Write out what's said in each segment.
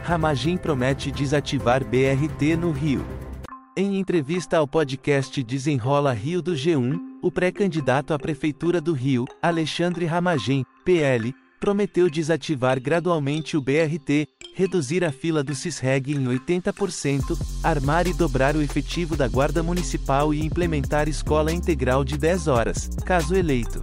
Ramagem promete desativar BRT no Rio. Em entrevista ao podcast Desenrola Rio do G1, o pré-candidato à Prefeitura do Rio, Alexandre Ramagem, PL, prometeu desativar gradualmente o BRT, reduzir a fila do Sisreg em 80%, armar e dobrar o efetivo da Guarda Municipal e implementar escola integral de 10 horas, caso eleito.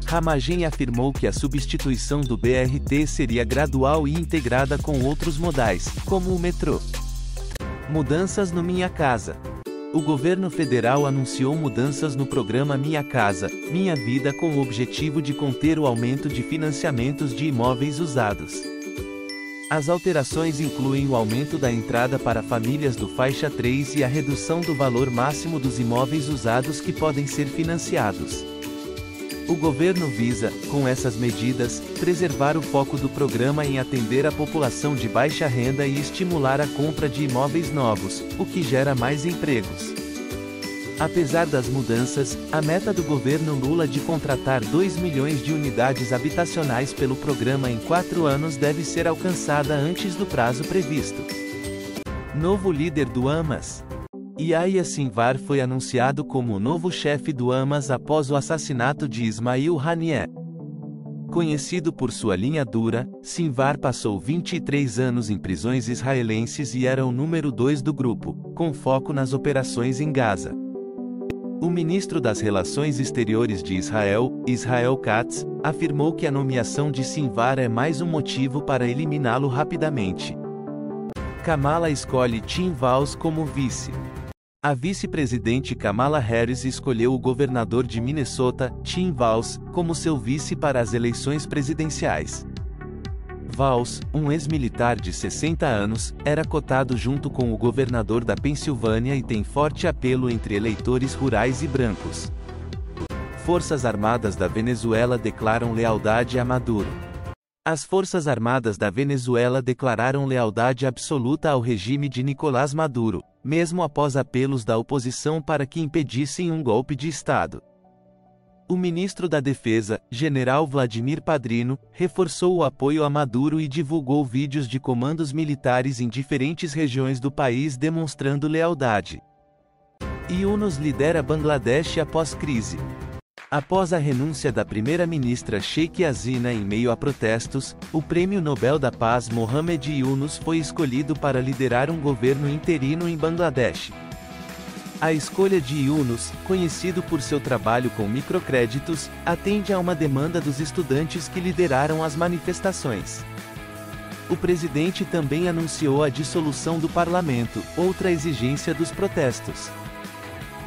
Ramagem afirmou que a substituição do BRT seria gradual e integrada com outros modais, como o metrô. Mudanças no Minha Casa. O governo federal anunciou mudanças no programa Minha Casa, Minha Vida com o objetivo de conter o aumento de financiamentos de imóveis usados. As alterações incluem o aumento da entrada para famílias do faixa 3 e a redução do valor máximo dos imóveis usados que podem ser financiados. O governo visa, com essas medidas, preservar o foco do programa em atender a população de baixa renda e estimular a compra de imóveis novos, o que gera mais empregos. Apesar das mudanças, a meta do governo Lula de contratar 2 milhões de unidades habitacionais pelo programa em 4 anos deve ser alcançada antes do prazo previsto. Novo líder do Hamas. Yahya Sinwar foi anunciado como o novo chefe do Hamas após o assassinato de Ismail Haniyeh. Conhecido por sua linha dura, Sinwar passou 23 anos em prisões israelenses e era o número 2 do grupo, com foco nas operações em Gaza. O ministro das Relações Exteriores de Israel, Israel Katz, afirmou que a nomeação de Sinwar é mais um motivo para eliminá-lo rapidamente. Kamala escolhe Tim Walz como vice. A vice-presidente Kamala Harris escolheu o governador de Minnesota, Tim Walz, como seu vice para as eleições presidenciais. Walz, um ex-militar de 60 anos, era cotado junto com o governador da Pensilvânia e tem forte apelo entre eleitores rurais e brancos. Forças Armadas da Venezuela declaram lealdade a Maduro. As Forças Armadas da Venezuela declararam lealdade absoluta ao regime de Nicolás Maduro, mesmo após apelos da oposição para que impedissem um golpe de Estado. O ministro da Defesa, General Vladimir Padrino, reforçou o apoio a Maduro e divulgou vídeos de comandos militares em diferentes regiões do país demonstrando lealdade. Yunus lidera Bangladesh após crise. Após a renúncia da primeira-ministra Sheikh Hasina em meio a protestos, o Prêmio Nobel da Paz Mohamed Yunus foi escolhido para liderar um governo interino em Bangladesh. A escolha de Yunus, conhecido por seu trabalho com microcréditos, atende a uma demanda dos estudantes que lideraram as manifestações. O presidente também anunciou a dissolução do parlamento, outra exigência dos protestos.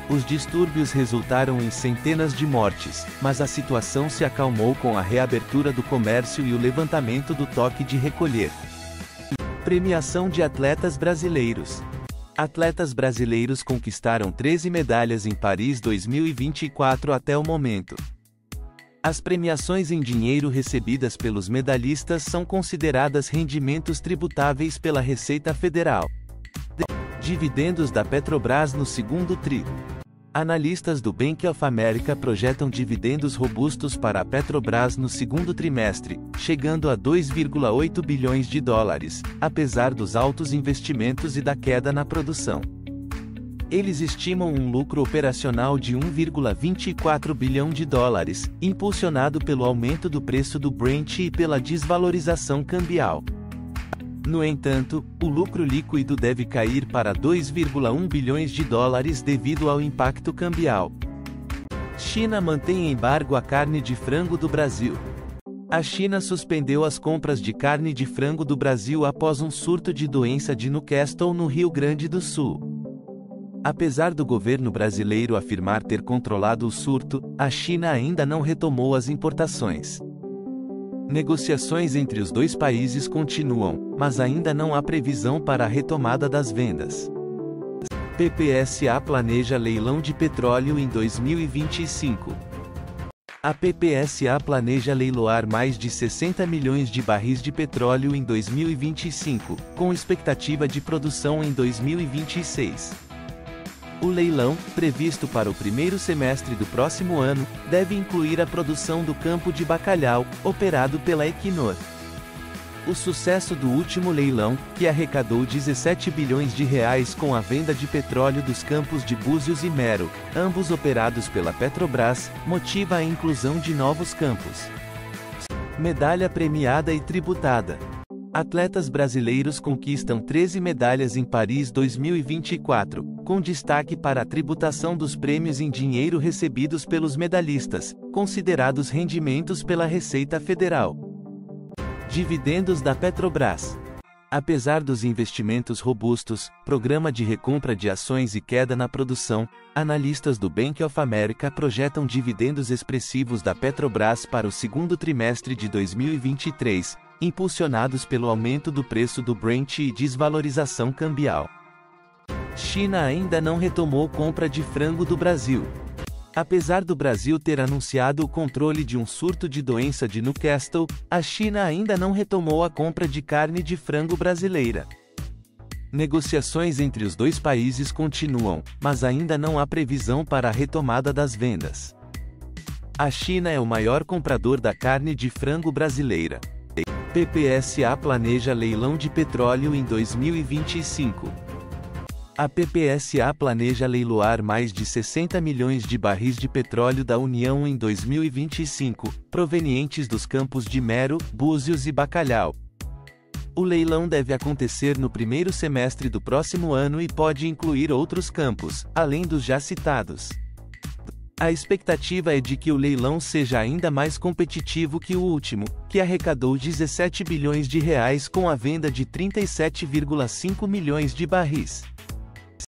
Os distúrbios resultaram em centenas de mortes, mas a situação se acalmou com a reabertura do comércio e o levantamento do toque de recolher. Premiação de atletas brasileiros. Atletas brasileiros conquistaram 13 medalhas em Paris 2024 até o momento. As premiações em dinheiro recebidas pelos medalhistas são consideradas rendimentos tributáveis pela Receita Federal. Dividendos da Petrobras no segundo tri. Analistas do Bank of America projetam dividendos robustos para a Petrobras no segundo trimestre, chegando a 2,8 bilhões de dólares, apesar dos altos investimentos e da queda na produção. Eles estimam um lucro operacional de 1,24 bilhão de dólares, impulsionado pelo aumento do preço do Brent e pela desvalorização cambial. No entanto, o lucro líquido deve cair para 2,1 bilhões de dólares devido ao impacto cambial. China mantém embargo à carne de frango do Brasil. A China suspendeu as compras de carne de frango do Brasil após um surto de doença de Newcastle no Rio Grande do Sul. Apesar do governo brasileiro afirmar ter controlado o surto, a China ainda não retomou as importações. Negociações entre os dois países continuam, mas ainda não há previsão para a retomada das vendas. PPSA planeja leilão de petróleo em 2025. A PPSA planeja leiloar mais de 60 milhões de barris de petróleo em 2025, com expectativa de produção em 2026. O leilão, previsto para o primeiro semestre do próximo ano, deve incluir a produção do campo de Bacalhau, operado pela Equinor. O sucesso do último leilão, que arrecadou 17 bilhões de reais com a venda de petróleo dos campos de Búzios e Mero, ambos operados pela Petrobras, motiva a inclusão de novos campos. Medalha premiada e tributada. Atletas brasileiros conquistam 13 medalhas em Paris 2024, com destaque para a tributação dos prêmios em dinheiro recebidos pelos medalhistas, considerados rendimentos pela Receita Federal. Dividendos da Petrobras. Apesar dos investimentos robustos, programa de recompra de ações e queda na produção, analistas do Bank of America projetam dividendos expressivos da Petrobras para o segundo trimestre de 2023, impulsionados pelo aumento do preço do Brent e desvalorização cambial. China ainda não retomou compra de frango do Brasil. Apesar do Brasil ter anunciado o controle de um surto de doença de Newcastle, a China ainda não retomou a compra de carne de frango brasileira. Negociações entre os dois países continuam, mas ainda não há previsão para a retomada das vendas. A China é o maior comprador da carne de frango brasileira. PPSA planeja leilão de petróleo em 2025. A PPSA planeja leiloar mais de 60 milhões de barris de petróleo da União em 2025, provenientes dos campos de Mero, Búzios e Bacalhau. O leilão deve acontecer no primeiro semestre do próximo ano e pode incluir outros campos, além dos já citados. A expectativa é de que o leilão seja ainda mais competitivo que o último, que arrecadou 17 bilhões de reais com a venda de 37,5 milhões de barris.